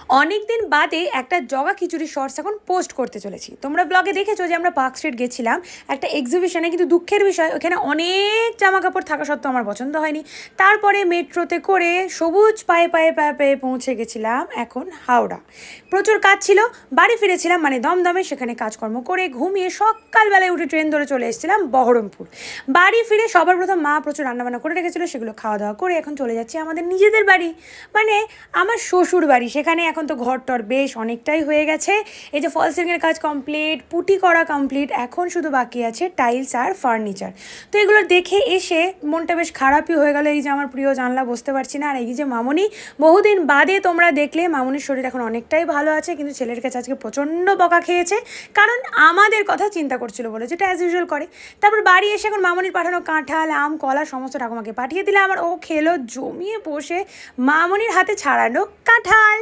অনেক দিন বাদে একটা জগা খিচুড়ি শর্টস এখন পোস্ট করতে চলেছি। তোমরা ব্লগে দেখেছো যে আমরা পার্ক স্ট্রিট গেছিলাম একটা এক্সিবিশনে, কিন্তু দুঃখের বিষয় ওখানে অনেক জামা কাপড় থাকা সত্ত্বেও আমার পছন্দ হয়নি। তারপরে মেট্রোতে করে সবুজ পায়ে পায়ে পায়ে পায়ে পৌঁছে গেছিলাম এখন হাওড়া। প্রচুর কাজ ছিল, বাড়ি ফিরেছিলাম মানে দমদমে, সেখানে কাজকর্ম করে ঘুমিয়ে সকালবেলায় উঠে ট্রেন ধরে চলে এসেছিলাম বহরমপুর। বাড়ি ফিরে সবার প্রথম মা প্রচুর রান্নাবান্না করে রেখেছিলো, সেগুলো খাওয়া দাওয়া করে এখন চলে যাচ্ছি আমাদের নিজেদের বাড়ি, মানে আমার শ্বশুর বাড়ি। সেখানে এখন তো ঘর টর বেশ অনেকটাই হয়ে গেছে। এই যে ফল সিলিংয়ের কাজ কমপ্লিট, পুটি করা কমপ্লিট, এখন শুধু বাকি আছে টাইলস আর ফার্নিচার। তো এগুলো দেখে এসে মনটা বেশ খারাপই হয়ে গেল। এই যে আমার প্রিয় জানলা বসতে পারছি না, আর এই যে মামনি, বহুদিন বাদে তোমরা দেখলে মামনির শরীর এখন অনেকটাই ভালো আছে, কিন্তু ছেলের কাছে আজকে প্রচণ্ড বকা খেয়েছে, কারণ আমাদের কথা চিন্তা করছিল বলে, যেটা অ্যাজ ইউজুয়াল করে। তারপর বাড়ি এসে এখন মামনির পাঠানো কাঁঠাল, আম, কলা সমস্ত ঠাকুমাকে পাঠিয়ে দিলে, আমার ও খেলো জমিয়ে বসে মামনির হাতে ছাড়ানো কাঁঠাল।